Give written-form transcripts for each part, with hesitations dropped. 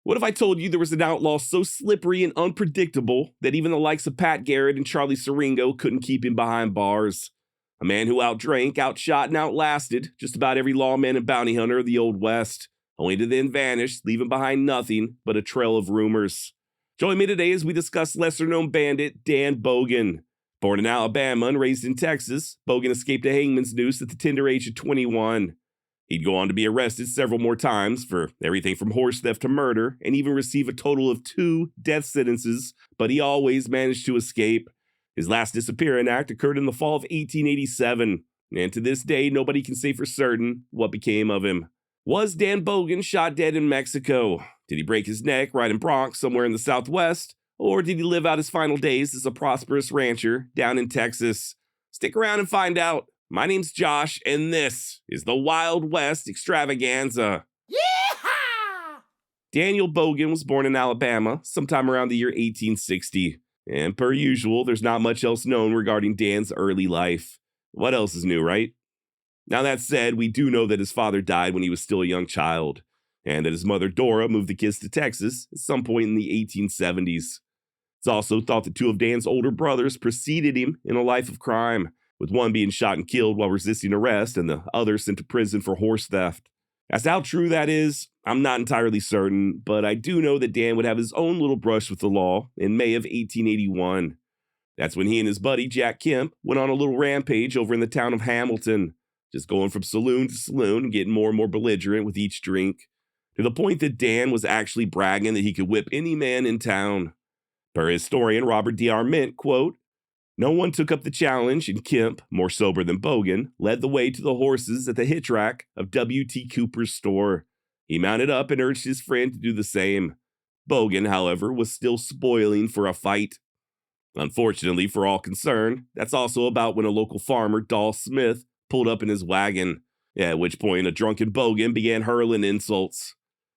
What if I told you there was an outlaw so slippery and unpredictable that even the likes of Pat Garrett and Charlie Siringo couldn't keep him behind bars? A man who outdrank, outshot, and outlasted just about every lawman and bounty hunter of the Old West, only to then vanish, leaving behind nothing but a trail of rumors. Join me today as we discuss lesser-known bandit Dan Bogan. Born in Alabama and raised in Texas, Bogan escaped a hangman's noose at the tender age of 21. He'd go on to be arrested several more times for everything from horse theft to murder, and even receive a total of 2 death sentences, but he always managed to escape. His last disappearing act occurred in the fall of 1887, and to this day, nobody can say for certain what became of him. Was Dan Bogan shot dead in Mexico? Did he break his neck right in Bronx, somewhere in the Southwest? Or did he live out his final days as a prosperous rancher down in Texas? Stick around and find out. My name's Josh, and this is the Wild West Extravaganza. Yeehaw! Daniel Bogan was born in Alabama sometime around the year 1860. And per usual, there's not much else known regarding Dan's early life. What else is new, right? Now that said, we do know that his father died when he was still a young child, and that his mother Dora moved the kids to Texas at some point in the 1870s. It's also thought that 2 of Dan's older brothers preceded him in a life of crime, with one being shot and killed while resisting arrest and the other sent to prison for horse theft. As to how true that is, I'm not entirely certain, but I do know that Dan would have his own little brush with the law in May of 1881. That's when he and his buddy Jack Kemp went on a little rampage over in the town of Hamilton, just going from saloon to saloon and getting more and more belligerent with each drink, to the point that Dan was actually bragging that he could whip any man in town. Per historian Robert D. Arment, quote, "No one took up the challenge, and Kemp, more sober than Bogan, led the way to the horses at the hitch rack of W.T. Cooper's store. He mounted up and urged his friend to do the same. Bogan, however, was still spoiling for a fight. Unfortunately for all concerned, that's also about when a local farmer, Doll Smith, pulled up in his wagon, at which point a drunken Bogan began hurling insults.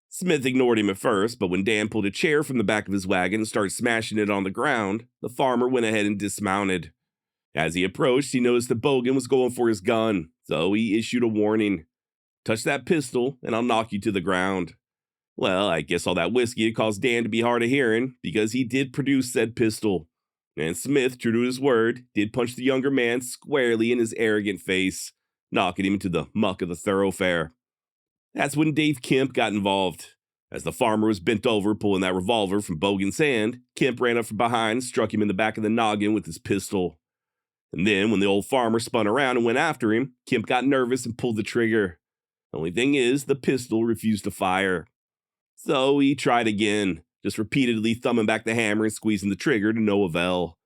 Smith ignored him at first, but when Dan pulled a chair from the back of his wagon and started smashing it on the ground, the farmer went ahead and dismounted. As he approached, he noticed that Bogan was going for his gun, so he issued a warning. 'Touch that pistol, and I'll knock you to the ground.' Well, I guess all that whiskey had caused Dan to be hard of hearing, because he did produce said pistol. And Smith, true to his word, did punch the younger man squarely in his arrogant face, knocking him into the muck of the thoroughfare. That's when Dave Kemp got involved. As the farmer was bent over pulling that revolver from Bogan's hand, Kemp ran up from behind and struck him in the back of the noggin with his pistol. And then, when the old farmer spun around and went after him, Kemp got nervous and pulled the trigger. The only thing is, the pistol refused to fire. So he tried again, just repeatedly thumbing back the hammer and squeezing the trigger to no avail.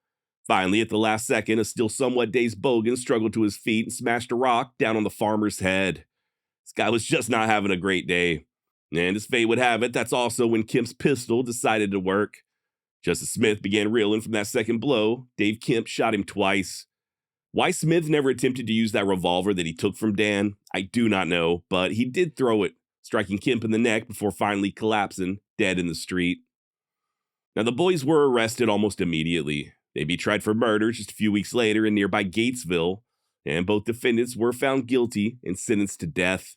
Finally, at the last second, a still somewhat dazed Bogan struggled to his feet and smashed a rock down on the farmer's head. This guy was just not having a great day. And as fate would have it, that's also when Kemp's pistol decided to work. Just as Smith began reeling from that second blow, Dave Kemp shot him twice. Why Smith never attempted to use that revolver that he took from Dan, I do not know, but he did throw it, striking Kemp in the neck before finally collapsing, dead in the street. Now, the boys were arrested almost immediately. They'd be tried for murder just a few weeks later in nearby Gatesville, and both defendants were found guilty and sentenced to death.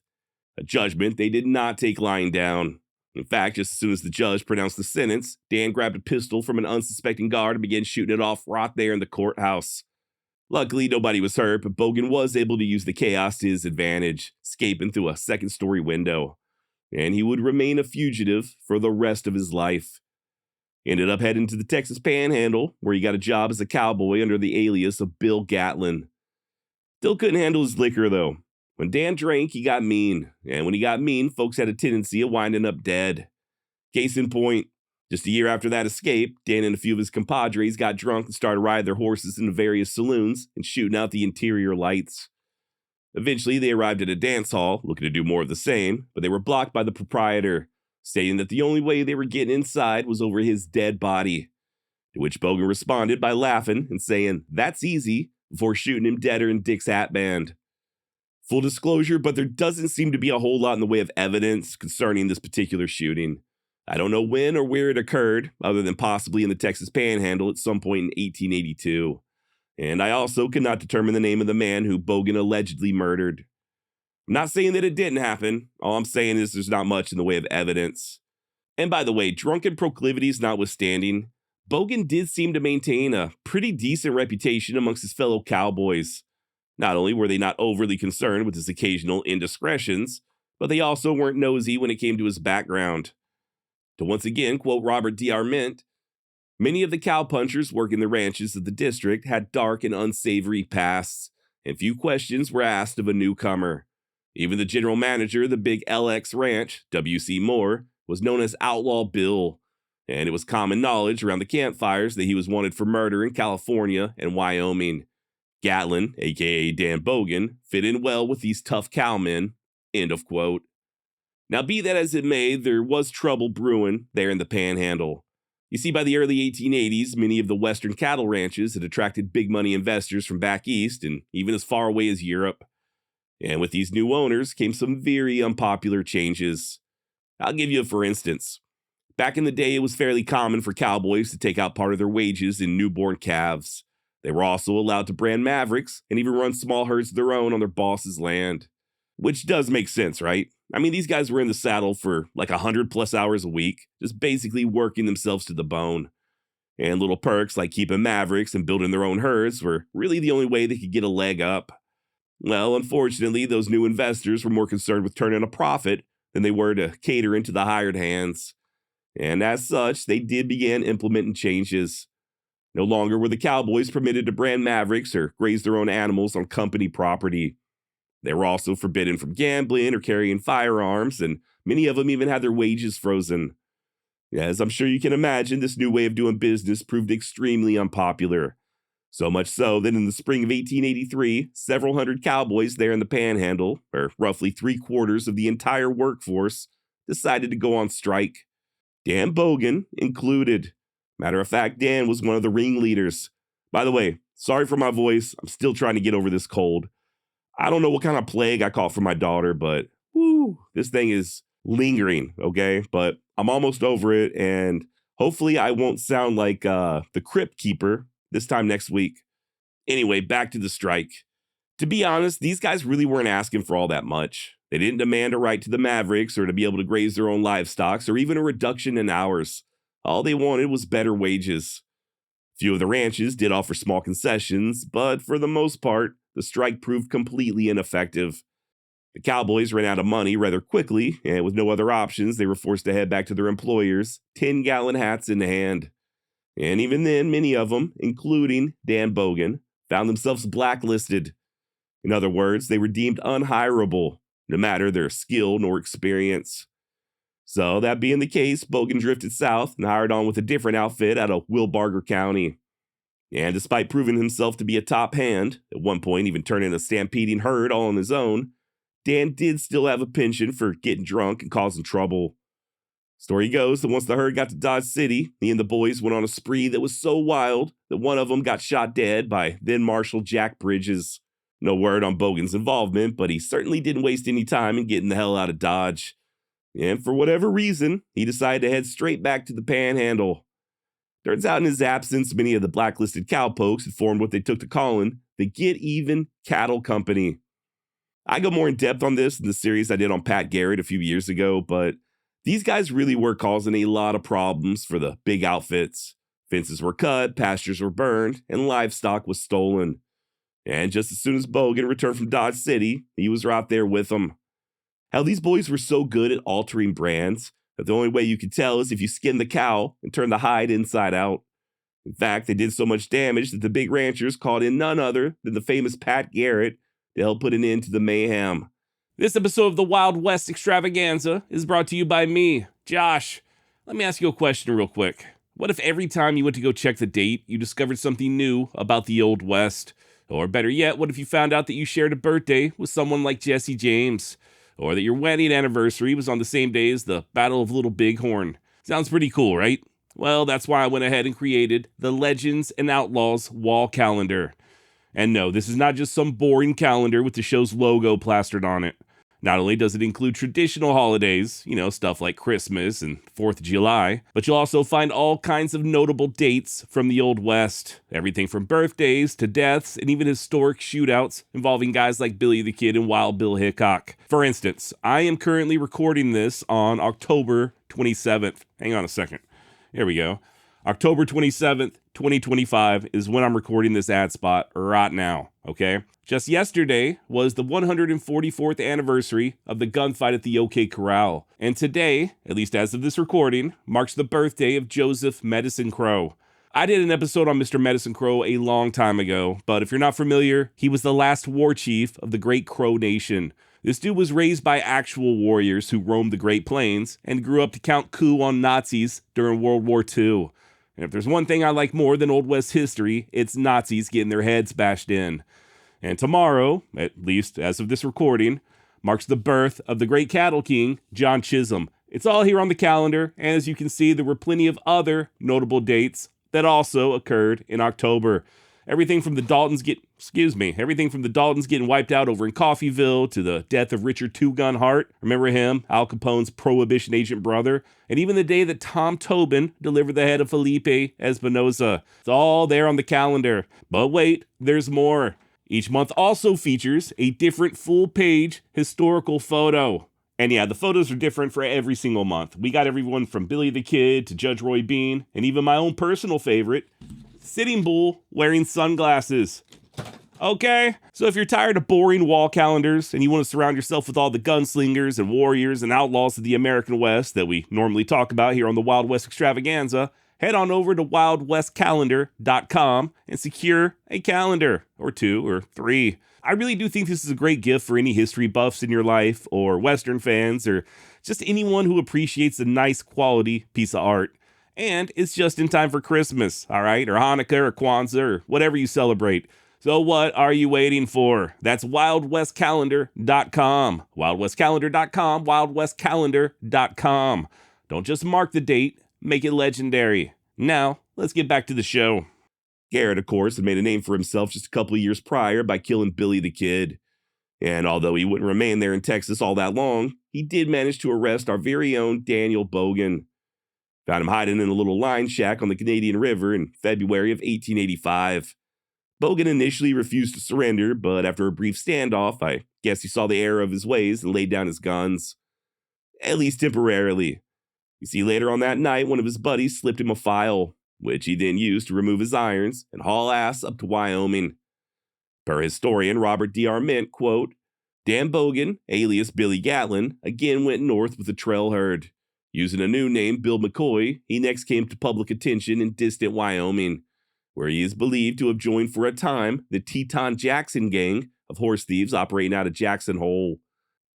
A judgment they did not take lying down. In fact, just as soon as the judge pronounced the sentence, Dan grabbed a pistol from an unsuspecting guard and began shooting it off right there in the courthouse. Luckily, nobody was hurt, but Bogan was able to use the chaos to his advantage, escaping through a second-story window. And he would remain a fugitive for the rest of his life. He ended up heading to the Texas Panhandle, where he got a job as a cowboy under the alias of Bill Gatlin. Still couldn't handle his liquor, though. When Dan drank, he got mean, and when he got mean, folks had a tendency of winding up dead. Case in point, just a year after that escape, Dan and a few of his compadres got drunk and started riding their horses into various saloons and shooting out the interior lights. Eventually, they arrived at a dance hall, looking to do more of the same, but they were blocked by the proprietor, stating that the only way they were getting inside was over his dead body. To which Bogan responded by laughing and saying, "That's easy," before shooting him deader in Dick's hat band. Full disclosure, but there doesn't seem to be a whole lot in the way of evidence concerning this particular shooting. I don't know when or where it occurred, other than possibly in the Texas Panhandle at some point in 1882. And I also could not determine the name of the man who Bogan allegedly murdered. I'm not saying that it didn't happen. All I'm saying is there's not much in the way of evidence. And by the way, drunken proclivities notwithstanding, Bogan did seem to maintain a pretty decent reputation amongst his fellow cowboys. Not only were they not overly concerned with his occasional indiscretions, but they also weren't nosy when it came to his background. To once again quote Robert D. Arment, many of the cowpunchers working the ranches of the district had dark and unsavory pasts, and few questions were asked of a newcomer. Even the general manager of the big LX ranch, W.C. Moore, was known as Outlaw Bill, and it was common knowledge around the campfires that he was wanted for murder in California and Wyoming. Gatlin, aka Dan Bogan, fit in well with these tough cowmen. End of quote. Now, be that as it may, there was trouble brewing there in the Panhandle. You see, by the early 1880s, many of the western cattle ranches had attracted big money investors from back east and even as far away as Europe. And with these new owners came some very unpopular changes. I'll give you a for instance. Back in the day, it was fairly common for cowboys to take out part of their wages in newborn calves. They were also allowed to brand mavericks and even run small herds of their own on their boss's land. Which does make sense, right? I mean, these guys were in the saddle for like 100+ hours a week, just basically working themselves to the bone. And little perks like keeping mavericks and building their own herds were really the only way they could get a leg up. Well, unfortunately, those new investors were more concerned with turning a profit than they were to catering to the hired hands. And as such, they did begin implementing changes. No longer were the cowboys permitted to brand mavericks or graze their own animals on company property. They were also forbidden from gambling or carrying firearms, and many of them even had their wages frozen. As I'm sure you can imagine, this new way of doing business proved extremely unpopular. So much so that in the spring of 1883, several hundred cowboys there in the Panhandle, or roughly 3/4 of the entire workforce, decided to go on strike. Dan Bogan included. Matter of fact, Dan was one of the ringleaders. By the way, sorry for my voice. I'm still trying to get over this cold. I don't know what kind of plague I caught from my daughter, but this thing is lingering, okay? But I'm almost over it, and hopefully I won't sound like the Crypt Keeper this time next week. Anyway, back to the strike. To be honest, these guys really weren't asking for all that much. They didn't demand a right to the Mavericks or to be able to graze their own livestock or even a reduction in hours. All they wanted was better wages. Few of the ranches did offer small concessions, but for the most part, the strike proved completely ineffective. The cowboys ran out of money rather quickly, and with no other options, they were forced to head back to their employers, 10-gallon hats in hand. And even then, many of them, including Dan Bogan, found themselves blacklisted. In other words, they were deemed unhireable, no matter their skill nor experience. So, that being the case, Bogan drifted south and hired on with a different outfit out of Wilbarger County. And despite proving himself to be a top hand, at one point even turning a stampeding herd all on his own, Dan did still have a penchant for getting drunk and causing trouble. Story goes that once the herd got to Dodge City, he and the boys went on a spree that was so wild that one of them got shot dead by then Marshal Jack Bridges. No word on Bogan's involvement, but he certainly didn't waste any time in getting the hell out of Dodge. And for whatever reason, he decided to head straight back to the Panhandle. Turns out in his absence, many of the blacklisted cowpokes had formed what they took to calling the Get Even Cattle Company. I go more in depth on this in the series I did on Pat Garrett a few years ago, but these guys really were causing a lot of problems for the big outfits. Fences were cut, pastures were burned, and livestock was stolen. And just as soon as Bogan returned from Dodge City, he was right there with them. Hell, these boys were so good at altering brands that the only way you could tell is if you skinned the cow and turned the hide inside out. In fact, they did so much damage that the big ranchers called in none other than the famous Pat Garrett to help put an end to the mayhem. This episode of the Wild West Extravaganza is brought to you by me, Josh. Let me ask you a question real quick. What if every time you went to go check the date, you discovered something new about the Old West? Or better yet, what if you found out that you shared a birthday with someone like Jesse James? Or that your wedding anniversary was on the same day as the Battle of Little Bighorn? Sounds pretty cool, right? Well, that's why I went ahead and created the Legends and Outlaws Wall Calendar. And no, this is not just some boring calendar with the show's logo plastered on it. Not only does it include traditional holidays, stuff like Christmas and 4th of July, but you'll also find all kinds of notable dates from the Old West. Everything from birthdays to deaths and even historic shootouts involving guys like Billy the Kid and Wild Bill Hickok. For instance, I am currently recording this on October 27th. Hang on a second. Here we go. October 27th, 2025 is when I'm recording this ad spot right now, okay? Just yesterday was the 144th anniversary of the gunfight at the OK Corral. And today, at least as of this recording, marks the birthday of Joseph Medicine Crow. I did an episode on Mr. Medicine Crow a long time ago, but if you're not familiar, he was the last war chief of the Great Crow Nation. This dude was raised by actual warriors who roamed the Great Plains and grew up to count coup on Nazis during World War II. And if there's one thing I like more than Old West history, it's Nazis getting their heads bashed in. And tomorrow, at least as of this recording, marks the birth of the great cattle king, John Chisholm. It's all here on the calendar, and as you can see, there were plenty of other notable dates that also occurred in October. Everything from the Daltons getting wiped out over in Coffeyville to the death of Richard Two Gun Hart. Remember him, Al Capone's prohibition agent brother? And even the day that Tom Tobin delivered the head of Felipe Espinosa. It's all there on the calendar. But wait, there's more. Each month also features a different full-page historical photo. And yeah, the photos are different for every single month. We got everyone from Billy the Kid to Judge Roy Bean, and even my own personal favorite, Sitting Bull wearing sunglasses. Okay, so if you're tired of boring wall calendars and you want to surround yourself with all the gunslingers and warriors and outlaws of the American West that we normally talk about here on the Wild West Extravaganza, head on over to wildwestcalendar.com and secure a calendar, or 2 or 3. I really do think this is a great gift for any history buffs in your life, or Western fans, or just anyone who appreciates a nice quality piece of art. And it's just in time for Christmas, all right? Or Hanukkah or Kwanzaa or whatever you celebrate. So what are you waiting for? That's wildwestcalendar.com. Wildwestcalendar.com, wildwestcalendar.com. Don't just mark the date, make it legendary. Now, let's get back to the show. Garrett, of course, had made a name for himself just a couple of years prior by killing Billy the Kid. And although he wouldn't remain there in Texas all that long, he did manage to arrest our very own Daniel Bogan. Found him hiding in a little line shack on the Canadian River in February of 1885. Bogan initially refused to surrender, but after a brief standoff, I guess he saw the error of his ways and laid down his guns. At least temporarily. You see, later on that night, one of his buddies slipped him a file, which he then used to remove his irons and haul ass up to Wyoming. Per historian Robert D. Arment, quote, Dan Bogan, alias Billy Gatlin, again went north with the trail herd. Using a new name, Bill McCoy, he next came to public attention in distant Wyoming, where he is believed to have joined for a time the Teton Jackson gang of horse thieves operating out of Jackson Hole.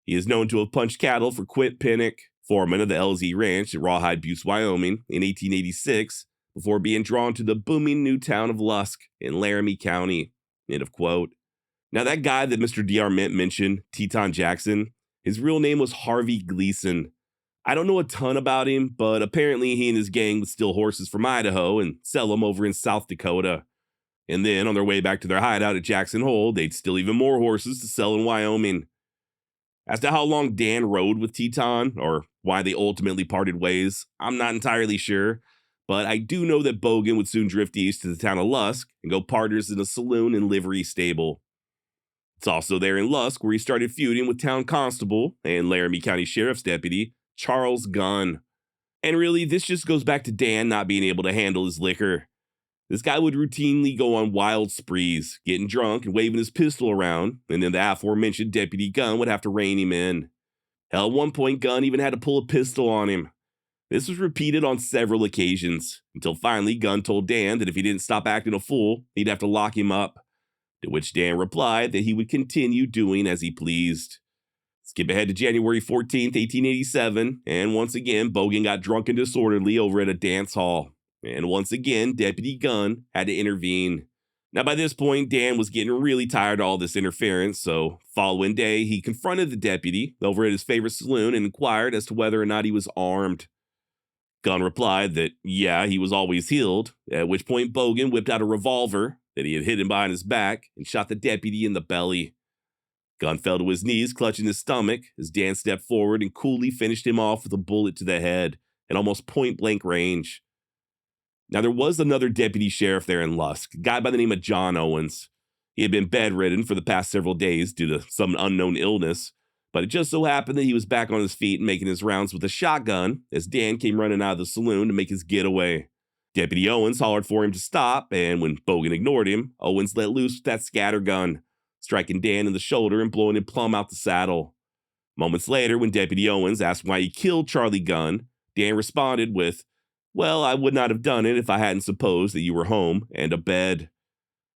He is known to have punched cattle for Quint Pinnock, foreman of the LZ Ranch at Rawhide Butte, Wyoming, in 1886, before being drawn to the booming new town of Lusk in Laramie County. End of quote. Now that guy that Mr. D. Arment mentioned, Teton Jackson, his real name was Harvey Gleason. I don't know a ton about him, but apparently he and his gang would steal horses from Idaho and sell them over in South Dakota. And then on their way back to their hideout at Jackson Hole, they'd steal even more horses to sell in Wyoming. As to how long Dan rode with Teton, or why they ultimately parted ways, I'm not entirely sure, but I do know that Bogan would soon drift east to the town of Lusk and go partners in a saloon and livery stable. It's also there in Lusk where he started feuding with town constable and Laramie County Sheriff's deputy, Charles Gunn. And really, this just goes back to Dan not being able to handle his liquor. This guy would routinely go on wild sprees, getting drunk and waving his pistol around, and then the aforementioned Deputy Gunn would have to rein him in. Hell, at one point, Gunn even had to pull a pistol on him. This was repeated on several occasions, until finally Gunn told Dan that if he didn't stop acting a fool, he'd have to lock him up. To which Dan replied that he would continue doing as he pleased. Skip ahead to January 14th, 1887, and once again, Bogan got drunk and disorderly over at a dance hall. And once again, Deputy Gunn had to intervene. Now, by this point, Dan was getting really tired of all this interference, so following day, he confronted the deputy over at his favorite saloon and inquired as to whether or not he was armed. Gunn replied that, yeah, he was always healed, at which point Bogan whipped out a revolver that he had hidden behind his back and shot the deputy in the belly. Gunn fell to his knees, clutching his stomach, as Dan stepped forward and coolly finished him off with a bullet to the head at almost point-blank range. Now, there was another deputy sheriff there in Lusk, a guy by the name of John Owens. He had been bedridden for the past several days due to some unknown illness, but it just so happened that he was back on his feet and making his rounds with a shotgun as Dan came running out of the saloon to make his getaway. Deputy Owens hollered for him to stop, and when Bogan ignored him, Owens let loose with that scattergun, striking Dan in the shoulder and blowing him plumb out the saddle. Moments later, when Deputy Owens asked why he killed Charlie Gunn, Dan responded with, "Well, I would not have done it if I hadn't supposed that you were home and abed."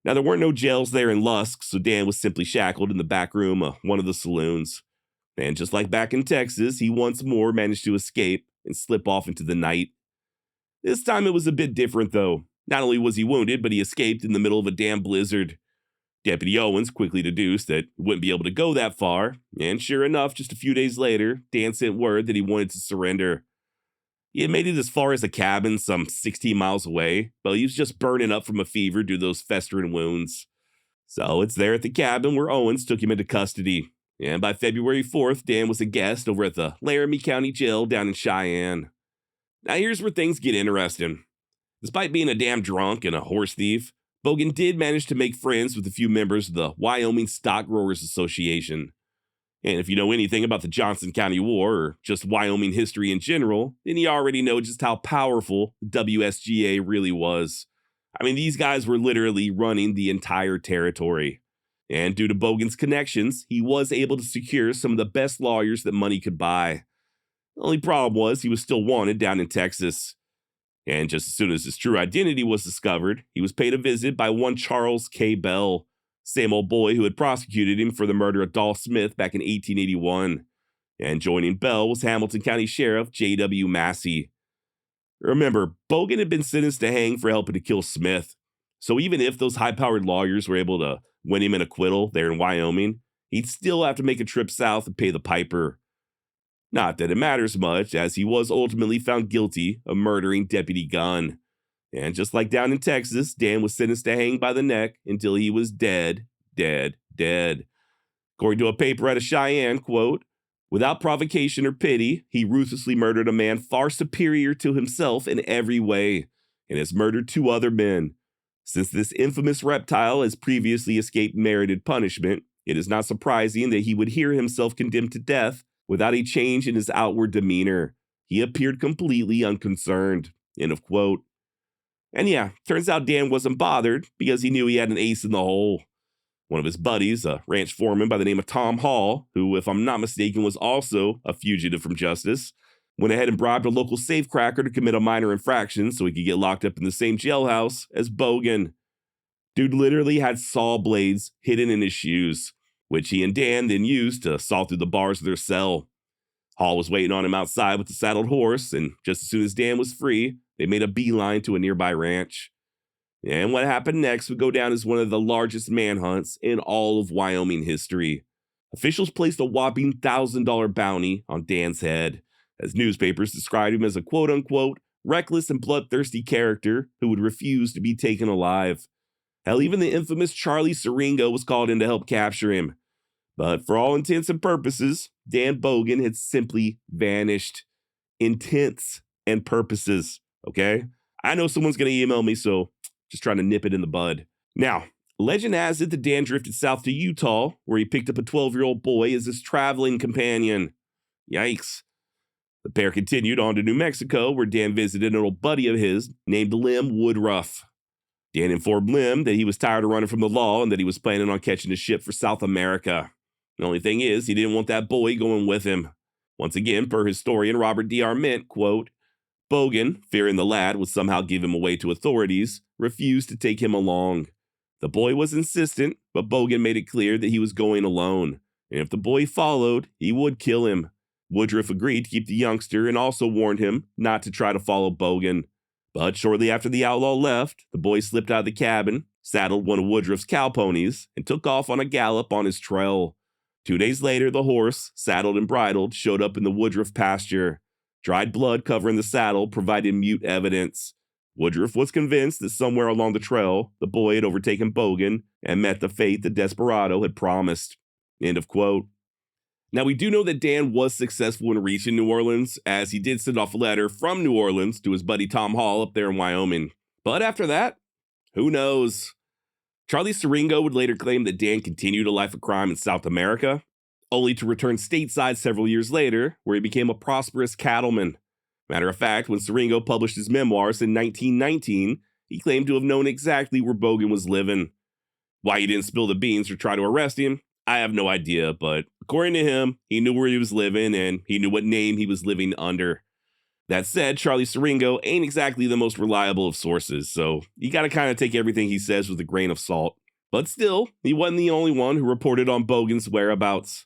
Now, there weren't no jails there in Lusk, so Dan was simply shackled in the back room of one of the saloons. And just like back in Texas, he once more managed to escape and slip off into the night. This time it was a bit different, though. Not only was he wounded, but he escaped in the middle of a damn blizzard. Deputy Owens quickly deduced that he wouldn't be able to go that far, and sure enough, just a few days later, Dan sent word that he wanted to surrender. He had made it as far as a cabin some 16 miles away, but he was just burning up from a fever due to those festering wounds. So it's there at the cabin where Owens took him into custody, and by February 4th, Dan was a guest over at the Laramie County Jail down in Cheyenne. Now here's where things get interesting. Despite being a damn drunk and a horse thief, Bogan did manage to make friends with a few members of the Wyoming Stock Growers Association. And if you know anything about the Johnson County War or just Wyoming history in general, then you already know just how powerful the WSGA really was. I mean, these guys were literally running the entire territory. And due to Bogan's connections, he was able to secure some of the best lawyers that money could buy. The only problem was he was still wanted down in Texas. And just as soon as his true identity was discovered, he was paid a visit by one Charles K. Bell, same old boy who had prosecuted him for the murder of Dolph Smith back in 1881. And joining Bell was Hamilton County Sheriff J.W. Massey. Remember, Bogan had been sentenced to hang for helping to kill Smith. So even if those high-powered lawyers were able to win him an acquittal there in Wyoming, he'd still have to make a trip south and pay the piper. Not that it matters much, as he was ultimately found guilty of murdering Deputy Gunn. And just like down in Texas, Dan was sentenced to hang by the neck until he was dead. According to a paper out of Cheyenne, quote, "Without provocation or pity, he ruthlessly murdered a man far superior to himself in every way, and has murdered 2 other men. Since this infamous reptile has previously escaped merited punishment, it is not surprising that he would hear himself condemned to death without a change in his outward demeanor. He appeared completely unconcerned." End of quote. And yeah, turns out Dan wasn't bothered because he knew he had an ace in the hole. One of his buddies, a ranch foreman by the name of Tom Hall, who, if I'm not mistaken, was also a fugitive from justice, went ahead and bribed a local safecracker to commit a minor infraction so he could get locked up in the same jailhouse as Bogan. Dude literally had saw blades hidden in his shoes, which he and Dan then used to saw through the bars of their cell. Hall was waiting on him outside with the saddled horse, and just as soon as Dan was free, they made a beeline to a nearby ranch. And what happened next would go down as one of the largest manhunts in all of Wyoming history. Officials placed a whopping $1,000 bounty on Dan's head, as newspapers described him as a quote-unquote reckless and bloodthirsty character who would refuse to be taken alive. Hell, even the infamous Charlie Siringo was called in to help capture him. But for all intents and purposes, Dan Bogan had simply vanished. Intents and purposes, okay? I know someone's going to email me, so just trying to nip it in the bud. Now, legend has it that Dan drifted south to Utah, where he picked up a 12-year-old boy as his traveling companion. Yikes. The pair continued on to New Mexico, where Dan visited an old buddy of his named Lem Woodruff. Dan informed Lem that he was tired of running from the law and that he was planning on catching a ship for South America. The only thing is, he didn't want that boy going with him. Once again, per historian Robert D. Arment, quote, "Bogan, fearing the lad would somehow give him away to authorities, refused to take him along. The boy was insistent, but Bogan made it clear that he was going alone, and if the boy followed, he would kill him. Woodruff agreed to keep the youngster and also warned him not to try to follow Bogan. But shortly after the outlaw left, the boy slipped out of the cabin, saddled one of Woodruff's cow ponies, and took off on a gallop on his trail. 2 days later, the horse, saddled and bridled, showed up in the Woodruff pasture. Dried blood covering the saddle provided mute evidence. Woodruff was convinced that somewhere along the trail, the boy had overtaken Bogan and met the fate the desperado had promised. End of quote. Now, we do know that Dan was successful in reaching New Orleans, as he did send off a letter from New Orleans to his buddy Tom Hall up there in Wyoming. But after that, who knows? Charlie Siringo would later claim that Dan continued a life of crime in South America, only to return stateside several years later, where he became a prosperous cattleman. Matter of fact, when Siringo published his memoirs in 1919, he claimed to have known exactly where Bogan was living. Why he didn't spill the beans or try to arrest him, I have no idea, but according to him, he knew where he was living and he knew what name he was living under. That said, Charlie Siringo ain't exactly the most reliable of sources, so you gotta kind of take everything he says with a grain of salt. But still, he wasn't the only one who reported on Bogan's whereabouts.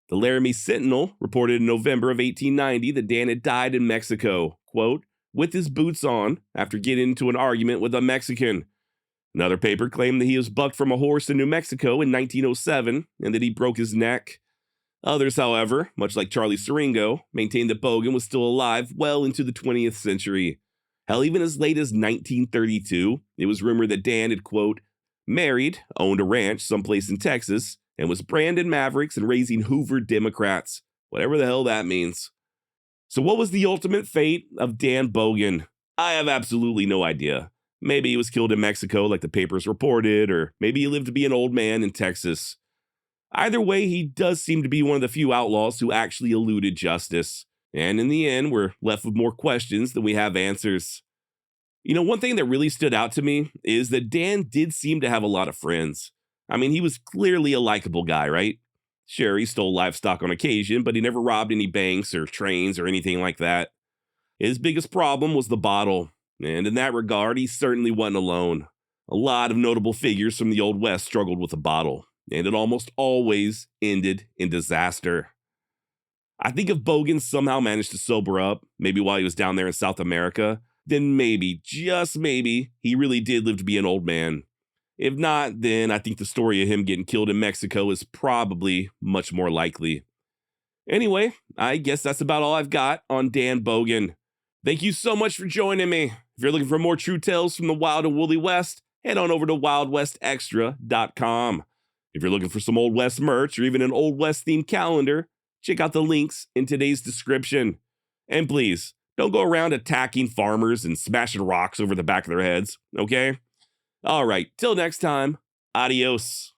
The Laramie Sentinel reported in November of 1890 that Dan had died in Mexico, quote, with his boots on after getting into an argument with a Mexican. Another paper claimed that he was bucked from a horse in New Mexico in 1907 and that he broke his neck. Others, however, much like Charlie Siringo, maintained that Bogan was still alive well into the 20th century. Hell, even as late as 1932, it was rumored that Dan had, quote, married, owned a ranch someplace in Texas, and was branding Mavericks and raising Hoover Democrats, whatever the hell that means. So what was the ultimate fate of Dan Bogan? I have absolutely no idea. Maybe he was killed in Mexico like the papers reported, or maybe he lived to be an old man in Texas. Either way, he does seem to be one of the few outlaws who actually eluded justice. And in the end, we're left with more questions than we have answers. You know, one thing that really stood out to me is that Dan did seem to have a lot of friends. I mean, he was clearly a likable guy, right? Sure, he stole livestock on occasion, but he never robbed any banks or trains or anything like that. His biggest problem was the bottle, and in that regard, he certainly wasn't alone. A lot of notable figures from the Old West struggled with the bottle, and it almost always ended in disaster. I think if Bogan somehow managed to sober up, maybe while he was down there in South America, then maybe, just maybe, he really did live to be an old man. If not, then I think the story of him getting killed in Mexico is probably much more likely. Anyway, I guess that's about all I've got on Dan Bogan. Thank you so much for joining me. If you're looking for more true tales from the Wild and Woolly West, head on over to wildwestextra.com. If you're looking for some Old West merch or even an Old West themed calendar, check out the links in today's description. And please, don't go around attacking farmers and smashing rocks over the back of their heads, okay? All right, till next time, adios.